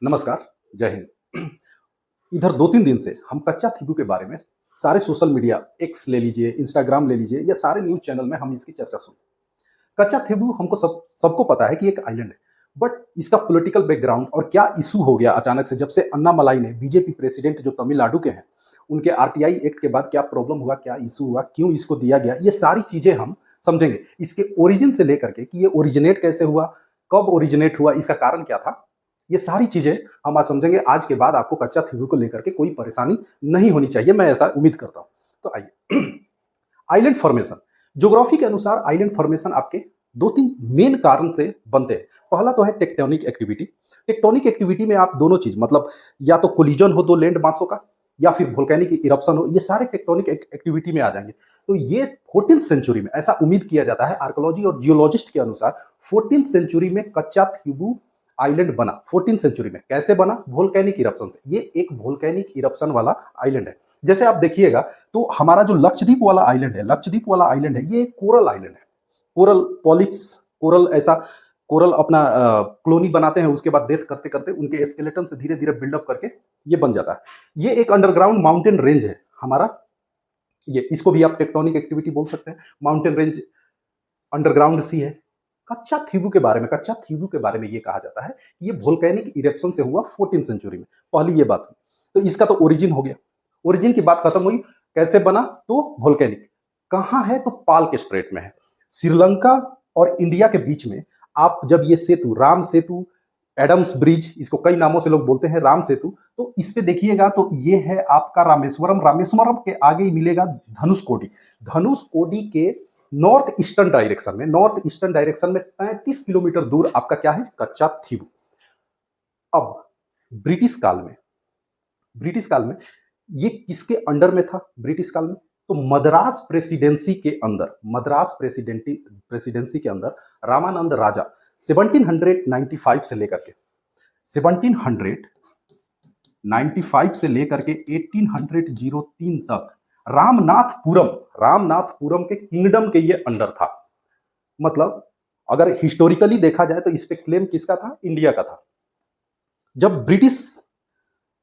नमस्कार, जय हिंद। इधर 2-3 दिन से हम कच्चा थीबू के बारे में सारे सोशल मीडिया एक्स ले लीजिए, इंस्टाग्राम ले लीजिए या सारे न्यूज़ चैनल में हम इसकी चर्चा सुन। कच्चा थीबू हमको सबको पता है कि एक आइलैंड है। बट इसका पॉलिटिकल बैकग्राउंड और क्या इश्यू हो गया अचानक से जब से अन्नामलाई ने बीजेपी प्रेसिडेंट जो तमिलनाडु के हैं, उनके आरटीआई एक्ट के बाद क्या प्रॉब्लम हुआ, क्या इश्यू हुआ, क्यों इसको दिया गया, ये सारी चीज़ें हम समझेंगे। इसके ओरिजिन से लेकर के कि ये ओरिजिनेट कैसे हुआ, कब ओरिजिनेट हुआ, इसका कारण क्या था, ये सारी चीज़ें हम आज समझेंगे। आज के बाद आपको कच्चा थ्योरी को लेकर के कोई परेशानी नहीं होनी चाहिए, मैं ऐसा उम्मीद करता हूँ। तो आइए, आइलैंड फॉर्मेशन, ज्योग्राफी के अनुसार आइलैंड फॉर्मेशन आपके 2-3 मेन कारण से बनते हैं। पहला तो है टेक्टोनिक एक्टिविटी। टेक्टोनिक एक्टिविटी में आप दोनों चीज़ मतलब या तो कोलिजन हो 2 लैंड मासों का या फिर वोल्केनिक इरप्शन हो, ये सारे टेक्टोनिक एक्टिविटी में आ जाएंगे। तो ये 14th सेंचुरी में ऐसा उम्मीद किया जाता है, आर्कोलॉजी और जियोलॉजिस्ट के अनुसार 14th सेंचुरी में कच्चा थीबू आइलैंड बना। 14th सेंचुरी में कैसे बना? वोल्केनिक इरप्शन से। ये एक वोल्केनिक इरप्शन वाला आइलैंड है। जैसे आप देखिएगा तो हमारा जो लक्षद्वीप वाला आइलैंड है, लक्षद्वीप वाला आइलैंड है, ये एक कोरल आइलैंड है। कोरल पॉलिप्स, कोरल ऐसा कोरल अपना कॉलोनी बनाते हैं, उसके बाद डेथ करते करते उनके स्केलेटन से धीरे धीरे बिल्डअप करके ये बन जाता है। ये एक अंडरग्राउंड माउंटेन रेंज है हमारा। ये इसको भी आप टेक्टोनिक एक्टिविटी बोल सकते हैं। माउंटेन रेंज, अंडरग्राउंड सी है। कच्चा थीबू के बारे में ये कहा जाता है कि ये वोल्केनिक इरेप्शन से हुआ 14th सेंचुरी में। पहली ये बात हुई, तो इसका तो ओरिजिन हो गया। ओरिजिन की बात खत्म हुई। कैसे बना? तो वोल्केनिक। कहाँ है? तो पाल के स्ट्रेट में है, श्रीलंका और इंडिया के बीच में। आप जब ये सेतु, राम सेतु, एडम्स ब्रिज, इसको कई नामों से लोग बोलते हैं, राम सेतु, तो इस पे देखिएगा तो ये है आपका रामेश्वरम। रामेश्वरम के आगे ही मिलेगा धनुषकोडी। धनुषकोडी के नॉर्थ ईस्टर्न डायरेक्शन में 35 किलोमीटर दूर आपका क्या है? कच्चा थीबू। अब ब्रिटिश काल में ये किसके अंडर में था? ब्रिटिश काल में तो मद्रास प्रेसिडेंसी के अंदर रामानंद राजा 1795 से लेकर के 1795 से लेकर के 1803 तक रामनाथपुरम के किंगडम के ये अंडर था। मतलब अगर हिस्टोरिकली देखा जाए तो इस पे क्लेम किसका था? इंडिया का था। जब ब्रिटिश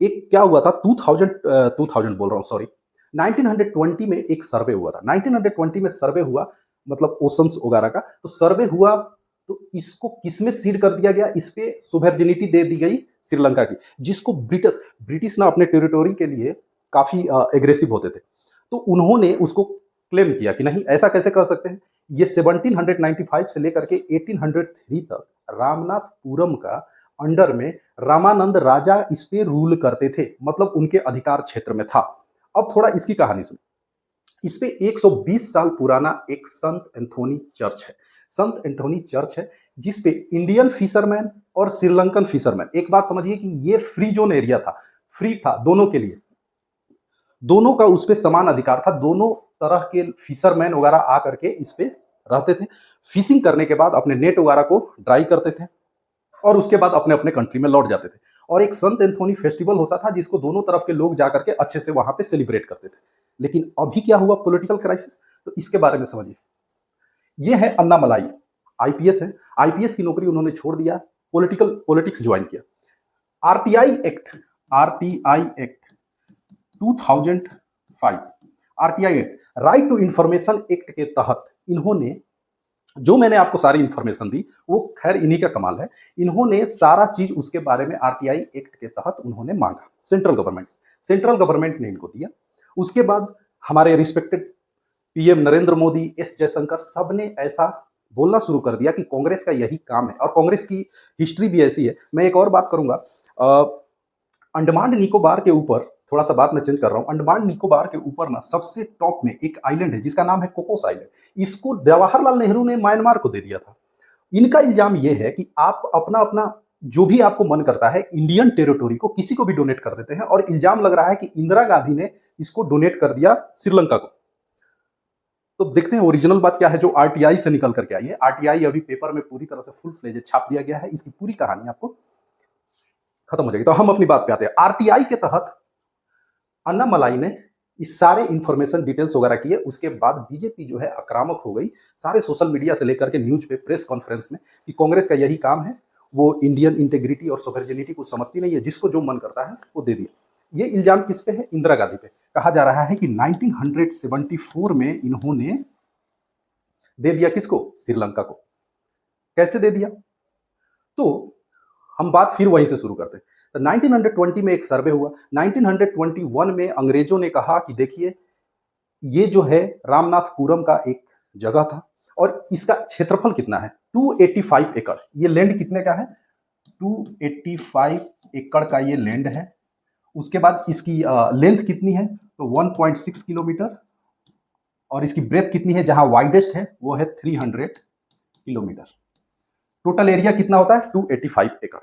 एक क्या हुआ था 2000 बोल रहा हूं, सॉरी, 1920 में एक सर्वे हुआ था। 1920 में सर्वे हुआ, मतलब ओशंस वगैरह का, तो सर्वे हुआ तो इसको किसमें सीड कर दिया गया? इस पे सुवेर्जिनिटी दे दी गई श्रीलंका की, जिसको ब्रिटिश ना अपने टेरिटोरी के लिए काफी एग्रेसिव होते थे, तो उन्होंने उसको क्लेम किया कि नहीं, ऐसा कैसे कर सकते हैं। ये 1795 से लेकर के 1803 तक रामनाथपुरम का अंडर में रामानंद राजा इस पे रूल करते थे, मतलब उनके अधिकार क्षेत्र में था। अब थोड़ा इसकी कहानी सुनो। इस पे 120 साल पुराना एक संत एंथोनी चर्च है, जिस पे इंडियन फिशरमैन और श्रीलंकन फिशरमैन, एक बात समझिए कि ये फ्री जोन एरिया था, फ्री था दोनों के लिए, दोनों का उस पे समान अधिकार था। दोनों तरह के फिशरमैन वगैरह आकर के इस पे रहते थे, फिशिंग करने के बाद अपने नेट वगैरह को ड्राई करते थे और उसके बाद अपने अपने कंट्री में लौट जाते थे। और एक संत एंथोनी फेस्टिवल होता था जिसको दोनों तरफ के लोग जाकर के अच्छे से वहां पे सेलिब्रेट करते थे। लेकिन अभी क्या हुआ? Political crisis. तो इसके बारे में समझिए। ये है अन्नामलाई, आईपीएस है। आईपीएस की नौकरी उन्होंने छोड़ दिया, पॉलिटिक्स ज्वाइन किया। RTI act 2005, RTI act, right to information act के तहत इन्होंने, जो मैंने आपको सारी इंफॉर्मेशन दी वो खैर इन्हीं का कमाल है, इन्होंने सारा चीज उसके बारे में आरटीआई एक्ट के तहत उन्होंने मांगा सेंट्रल गवर्नमेंट ने इनको दिया। उसके बाद हमारे respected PM Narendra Modi, S Jaishankar, सब ने ऐसा बोलना शुरू कर दिया कि कांग्रेस का यही काम है। और कांग्रेस की हिस्ट्री भी ऐसी है। मैं एक और बात करूंगा, अंडमान निकोबार के ऊपर, थोड़ा सा बात मैं चेंज कर रहा हूं, अंडमान निकोबार के ऊपर ना सबसे टॉप में एक आइलैंड है जिसका नाम है कोकोस आइलैंड। इसको जवाहरलाल नेहरू ने म्यांमार को दे दिया था। इनका इल्जाम यह है कि आप अपना अपना जो भी आपको मन करता है इंडियन टेरिटोरी को किसी को भी डोनेट कर देते हैं, और इल्जाम लग रहा है कि इंदिरा गांधी ने इसको डोनेट कर दिया श्रीलंका को। तो देखते हैं ओरिजिनल बात क्या है जो आरटीआई से निकल करके आई है। आरटीआई अभी पेपर में पूरी तरह से फुल फ्लेजेड छाप दिया गया है, इसकी पूरी कहानी आपको खत्म हो जाएगी। तो हम अपनी बात पे आते हैं। आरटीआई के तहत अन्नामलाई ने इस सारे इंफॉर्मेशन डिटेल्स वगैरह किए। उसके बाद बीजेपी जो है आक्रामक हो गई, सारे सोशल मीडिया से लेकर के न्यूज पे, प्रेस कॉन्फ्रेंस में, कि कांग्रेस का यही काम है, वो इंडियन इंटेग्रिटी और सोवरेनिटी को समझती नहीं है, जिसको जो मन करता है वो दे दिया। ये इल्जाम किस पे है? इंदिरा गांधी पे। कहा जा रहा है कि 1974 में इन्होंने दे दिया किसको? श्रीलंका को। कैसे दे दिया? तो हम बात फिर वहीं से शुरू करते हैं। तो 1920 में एक सर्वे हुआ। 1921 में अंग्रेजों ने कहा कि देखिए, ये जो है रामनाथपुरम का एक जगह था और इसका क्षेत्रफल कितना है? 285 एकड़। ये लैंड कितने का है? 285 एकड़ का ये लैंड है। उसके बाद इसकी लेंथ कितनी है? तो 1.6 किलोमीटर, और इसकी ब्रेथ कितनी है? जहां वाइडेस्ट है वो है 300 किलोमीटर। टोटल एरिया कितना होता है? 285 एकड़।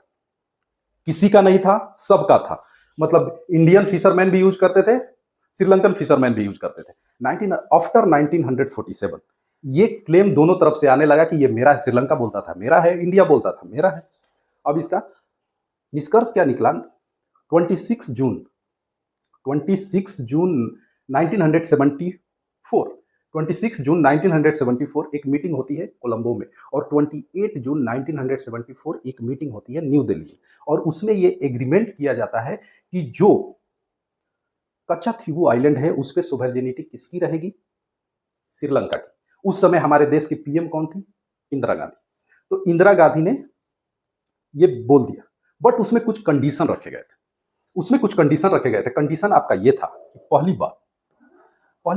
किसी का नहीं था, सबका था। मतलब इंडियन फिशरमैन भी यूज करते थे, श्रीलंकन फिशरमैन भी यूज करते थे। आफ्टर 1947 ये क्लेम दोनों तरफ से आने लगा कि ये मेरा है। श्रीलंका बोलता था मेरा है, इंडिया बोलता था मेरा है। अब इसका निष्कर्ष क्या निकला? 26 जून 1974 26 जून 1974 एक मीटिंग होती है कोलंबो में, और 28 जून 1974 एक मीटिंग होती है न्यू दिल्ली में, और उसमें ये एग्रीमेंट किया जाता है कि जो कच्चा थीवू आइलैंड है उस पे सोवरेनिटी किसकी रहेगी? श्रीलंका की। उस समय हमारे देश की पीएम कौन थी? इंदिरा गांधी। तो इंदिरा गांधी ने ये बोल दिया, बट उसमें कुछ कंडीशन रखे गए थे। कंडीशन आपका ये था कि पहली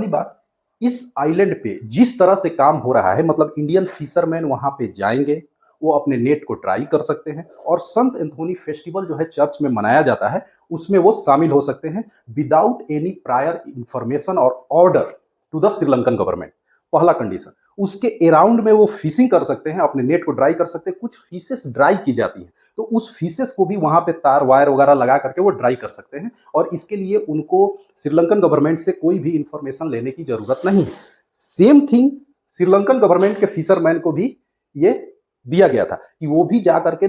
बात, इस आइलैंड पे जिस तरह से काम हो रहा है, मतलब इंडियन फिशरमैन वहां पे जाएंगे, वो अपने नेट को ट्राई कर सकते हैं, और संत एंथोनी फेस्टिवल जो है चर्च में मनाया जाता है, उसमें वो शामिल हो सकते हैं विदाउट एनी प्रायर इंफॉर्मेशन और order to the Sri Lankan government. पहला कंडीशन। उसके अराउंड में वो फिशिंग कर सकते हैं, अपने नेट को ड्राई कर सकते हैं। कुछ फिशेस ड्राई की जाती हैं, तो उस फिशेस को भी वहां पे तार वायर वगैरह लगा करके वो ड्राई कर सकते हैं, और इसके लिए उनको श्रीलंकन गवर्नमेंट से कोई भी इंफॉर्मेशन लेने की जरूरत नहीं है। सेम थिंग श्रीलंकन गवर्नमेंट के फिशरमैन को भी ये दिया गया था कि वो भी जा करके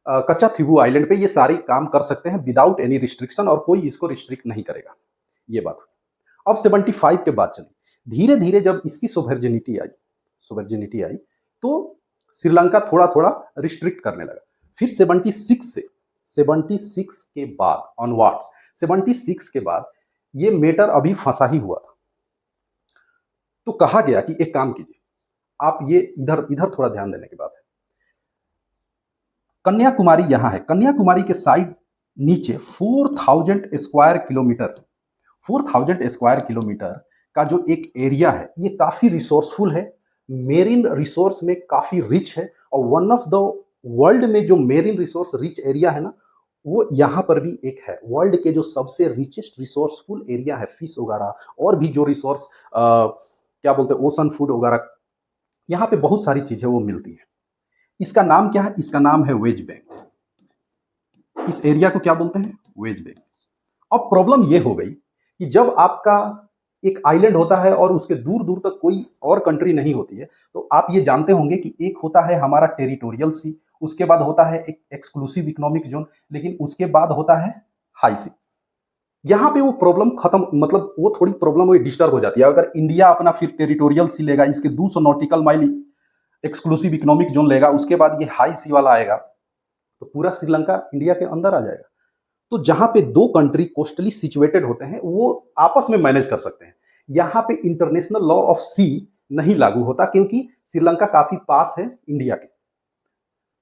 कच्चा थीवू आइलैंड पे ये सारी काम कर सकते हैं विदाउट एनी रिस्ट्रिक्शन, और कोई इसको रिस्ट्रिक्ट नहीं करेगा। ये बात। अब 75 के बाद चलिए, धीरे धीरे जब इसकी सोवरेनिटी आई तो श्रीलंका थोड़ा थोड़ा रिस्ट्रिक्ट करने लगा। फिर 76 के बाद ऑनवर्ड्स, 76 के बाद ये मैटर अभी फंसा ही हुआ था। तो कहा गया कि एक काम कीजिए, आप ये इधर थोड़ा ध्यान देने की बात है। कन्याकुमारी यहां है, कन्याकुमारी के साइड नीचे 4000 स्क्वायर किलोमीटर का जो एक एरिया है, ये काफी रिसोर्सफुल है, मेरीन रिसोर्स में काफी रिच है, और वन ऑफ द वर्ल्ड में जो मेरीन रिसोर्स रिच एरिया है ना, वो यहां पर भी एक है। वर्ल्ड के जो सबसे रिचेस्ट रिसोर्सफुल एरिया है, फिश वगैरह और भी जो रिसोर्स क्या बोलते हैं, ओशन फूड वगैरह, यहाँ पे बहुत सारी चीजें वो मिलती हैं। इसका नाम क्या है? इसका नाम है वेज बैंक। इस एरिया को क्या बोलते हैं? Veg bank. अब प्रॉब्लम ये हो गई कि जब आपका एक आइलैंड होता है और उसके दूर दूर तक कोई और कंट्री नहीं होती है, तो आप ये जानते होंगे कि एक होता है हमारा टेरिटोरियल सी, उसके बाद होता है एक एक्सक्लूसिव इकोनॉमिक जोन, लेकिन उसके बाद होता है हाई सी। यहाँ पे वो प्रॉब्लम खत्म, मतलब वो थोड़ी प्रॉब्लम वो डिस्टर्ब हो जाती है। अगर इंडिया अपना फिर टेरिटोरियल सी लेगा, इसके 200 nautical mile exclusive economic zone लेगा, उसके बाद ये हाई सी वाला आएगा, तो पूरा श्रीलंका इंडिया के अंदर आ जाएगा। तो जहां पे दो कंट्री कोस्टली सिचुएटेड होते हैं, वो आपस में मैनेज कर सकते हैं। यहां पे इंटरनेशनल लॉ ऑफ सी नहीं लागू होता, क्योंकि श्रीलंका काफी पास है इंडिया के।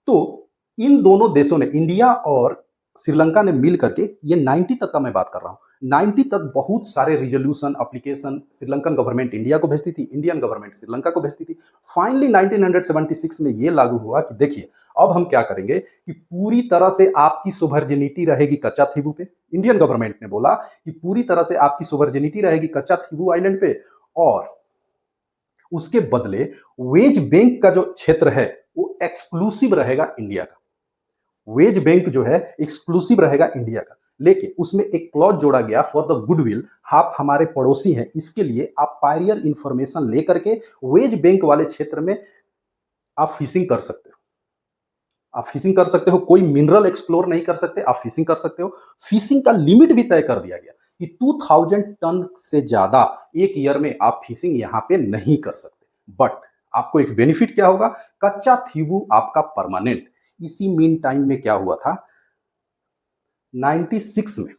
तो इन दोनों देशों ने, इंडिया और श्रीलंका ने मिल करके, ये 90 तक का मैं बात कर रहा हूं, 90 तक बहुत सारे resolution application Sri Lankan government India को भेजती थी, इंडियन गवर्नमेंट श्रीलंका को भेजती थी। फाइनली 1976 में ये लागू हुआ कि देखिए, अब हम क्या करेंगे कि पूरी तरह से आपकी सोवरेनिटी रहेगी कच्चा थीवू पे। इंडियन गवर्नमेंट ने बोला कि पूरी तरह से आपकी सोवरेनिटी रहेगी कच्चा थीवू आइलैंड पे, और उसके बदले वेज बैंक का जो क्षेत्र है वो एक्सक्लूसिव रहेगा इंडिया का। वेज बैंक जो है एक्सक्लूसिव रहेगा इंडिया का, लेकिन उसमें एक क्लॉज जोड़ा गया फॉर द गुडविल, आप हमारे पड़ोसी हैं, इसके लिए आप पायरियर इंफॉर्मेशन लेकर के वेज बैंक वाले क्षेत्र में आप फिशिंग कर सकते हो। कोई मिनरल एक्सप्लोर नहीं कर सकते, आप फिशिंग कर सकते हो। फिशिंग का लिमिट भी तय कर दिया गया कि 2000 टन से ज्यादा एक ईयर में आप फिशिंग यहां पे नहीं कर सकते। बट आपको एक बेनिफिट क्या होगा? कच्चा थीवू आपका परमानेंट, इसी मीन टाइम में क्या हुआ था, 96 में,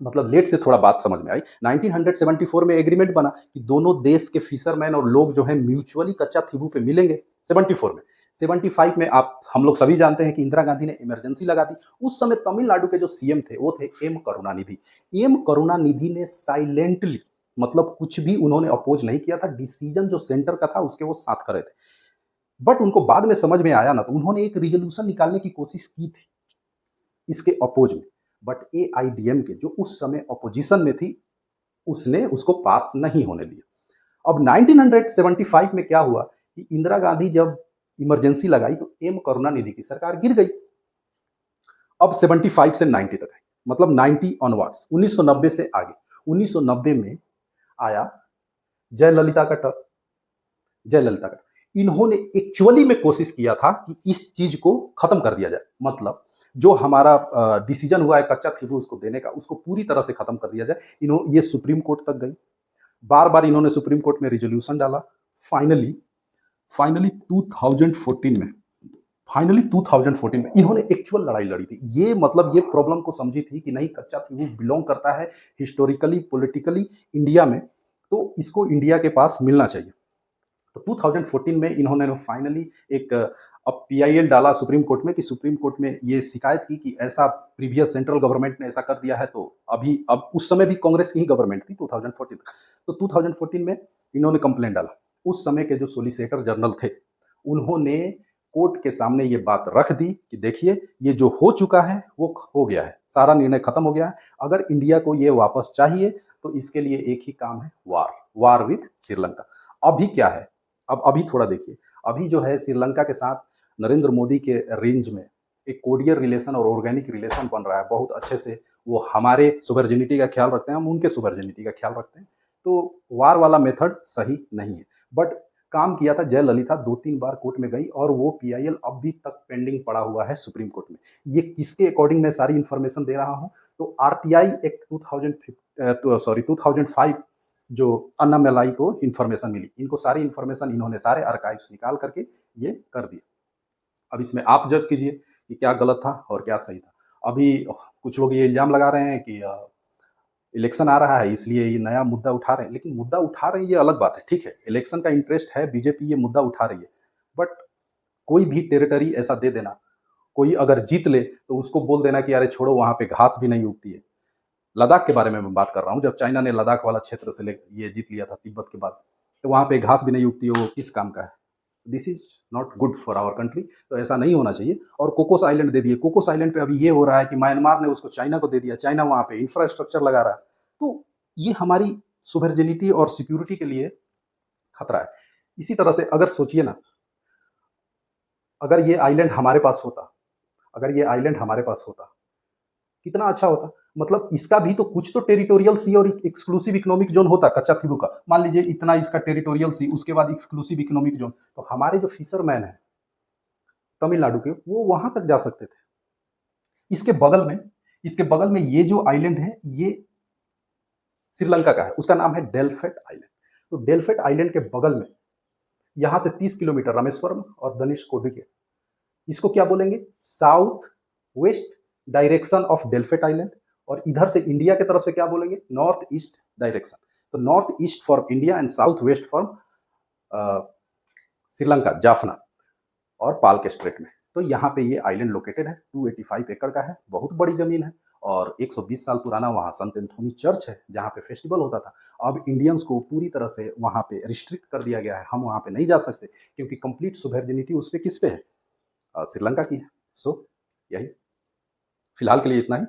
मतलब लेट से थोड़ा बात समझ में आई, 1974 में एग्रीमेंट बना कि दोनों देश के फिशरमैन और लोग जो है म्यूचुअली कच्चा थिबू पे मिलेंगे। 74 में, 75 में आप हम लोग सभी जानते हैं कि इंदिरा गांधी ने इमरजेंसी लगा दी। उस समय तमिलनाडु के जो सीएम थे वो थे एम करुणानिधि। एम करुणानिधि ने साइलेंटली, मतलब कुछ भी उन्होंने अपोज नहीं किया था, डिसीजन जो सेंटर का था उसके वो साथ खड़े थे। बट उनको बाद में समझ में आया ना, तो उन्होंने एक रिजोल्यूशन निकालने की कोशिश की थी इसके अपोज में, बट एआईडीएमके जो उस समय अपोजिशन में थी उसने उसको पास नहीं होने दिया। अब 1975 में क्या हुआ कि इंदिरा गांधी जब इमरजेंसी लगाई तो एम करुणानिधि की सरकार गिर गई। अब 75 से 90 तक आई, मतलब 90 ऑनवर्ड्स, 1990 से आगे। 1990 में आया जयललिता का टर्म। जयललिता का, इन्होंने एक्चुअली में कोशिश किया था कि इस चीज को खत्म कर दिया जाए, मतलब जो हमारा डिसीजन हुआ है कच्चा थिबू उसको देने का, उसको पूरी तरह से खत्म कर दिया जाए। ये सुप्रीम कोर्ट तक गई, बार बार इन्होंने सुप्रीम कोर्ट में रिजोल्यूशन डाला। फाइनली फाइनली 2014 में, फाइनली 2014 में इन्होंने एक्चुअल लड़ाई लड़ी थी। ये मतलब ये प्रॉब्लम को समझी थी कि नहीं, कच्चा थिबू बिलोंग करता है हिस्टोरिकली पॉलिटिकली इंडिया में, तो इसको इंडिया के पास मिलना चाहिए। तो 2014 में इन्होंने फाइनली एक अब पीआईएल डाला सुप्रीम कोर्ट में कि सुप्रीम कोर्ट में ये शिकायत की कि ऐसा प्रीवियस सेंट्रल गवर्नमेंट ने ऐसा कर दिया है। तो अभी अब उस समय भी कांग्रेस की ही गवर्नमेंट थी 2014 तक, तो 2014 में इन्होंने कंप्लेंट डाला। उस समय के जो सोलिसिटर जनरल थे उन्होंने कोर्ट के सामने ये बात रख दी कि देखिए ये जो हो चुका है वो हो गया है, सारा निर्णय खत्म हो गया है। अगर इंडिया को ये वापस चाहिए तो इसके लिए एक ही काम है, वार विद श्रीलंका। अभी क्या है, अब अभी थोड़ा देखिए, अभी जो है श्रीलंका के साथ नरेंद्र मोदी के रेंज में एक कोडियर रिलेशन और ऑर्गेनिक रिलेशन बन रहा है बहुत अच्छे से। वो हमारे सुवर्जिनिटी का ख्याल रखते हैं, हम उनके सुवर्जिनिटी का ख्याल रखते हैं। तो वार वाला मेथड सही नहीं है। बट काम किया था, जयललिता 2-3 बार कोर्ट में गई और वो पीआईएल अभी तक पेंडिंग पड़ा हुआ है सुप्रीम कोर्ट में। ये किसके अकॉर्डिंग मैं सारी इंफॉर्मेशन दे रहा हूँ, तो आरटीआई एक्ट 2005 जो अन्ना मलाई को इन्फॉर्मेशन मिली, इनको सारी इन्फॉर्मेशन, इन्होंने सारे आर्काइव्स निकाल करके ये कर दिया। अब इसमें आप जज कीजिए कि क्या गलत था और क्या सही था। अभी कुछ लोग ये इल्ज़ाम लगा रहे हैं कि इलेक्शन आ रहा है इसलिए ये नया मुद्दा उठा रहे हैं, लेकिन मुद्दा उठा रहे हैं ये अलग बात है, ठीक है, इलेक्शन का इंटरेस्ट है, बीजेपी ये मुद्दा उठा रही है। बट कोई भी टेरिटरी ऐसा दे देना, कोई अगर जीत ले तो उसको बोल देना कि अरे छोड़ो वहाँ पे घास भी नहीं उगती है। लद्दाख के बारे में मैं बात कर रहा हूँ, जब चाइना ने लद्दाख वाला क्षेत्र से ले ये जीत लिया था तिब्बत के बाद, तो वहाँ पे घास भी नहीं उगती है, वो किस काम का है? This is not good for our country. तो ऐसा नहीं होना चाहिए। और कोकोस आइलैंड दे दिए, कोकोस आइलैंड पे अभी ये हो रहा है कि म्यांमार ने उसको चाइना को दे दिया, चाइना वहाँ पे इंफ्रास्ट्रक्चर लगा रहा है। तो ये हमारी सुवर्जिनिटी और सिक्योरिटी के लिए खतरा है। इसी तरह से अगर सोचिए ना, अगर ये आइलैंड हमारे पास होता, अगर ये आइलैंड हमारे पास होता कितना अच्छा होता। मतलब इसका भी तो कुछ तो टेरिटोरियल सी और एक्सक्लूसिव इकोनॉमिक जोन होता कच्चा थिबू का। मान लीजिए इतना इसका टेरिटोरियल सी, उसके बाद एक्सक्लूसिव इकोनॉमिक जोन, तो हमारे जो फिशरमैन है तमिलनाडु के, वो वहां तक जा सकते थे। इसके बगल में, इसके बगल में ये जो आइलैंड है ये श्रीलंका का है, उसका नाम है डेल्फेट आइलैंड। तो डेल्फेट आइलैंड के बगल में यहां से 30 किलोमीटर रामेश्वरम और धनुषकोडी के, इसको क्या बोलेंगे, south west direction of डेल्फेट island. और इधर से इंडिया की तरफ से क्या बोलेंगे, नॉर्थ ईस्ट डायरेक्शन। तो north east for India and south west for Sri Lanka, Jaffna और पाल के स्ट्रेट में। तो यहाँ पे ये आइलैंड लोकेटेड है, 285 एकड़ का है, बहुत बड़ी जमीन है। और 120 साल पुराना वहाँ संत एंथोनी चर्च है जहाँ पे फेस्टिवल होता था। अब इंडियंस को पूरी तरह से वहाँ पे रिस्ट्रिक्ट कर दिया गया है, हम वहाँ पे नहीं जा सकते क्योंकि कंप्लीट सुवेर्जिनिटी उस पर किस पे है, श्रीलंका की है। सो यही फिलहाल के लिए इतना ही।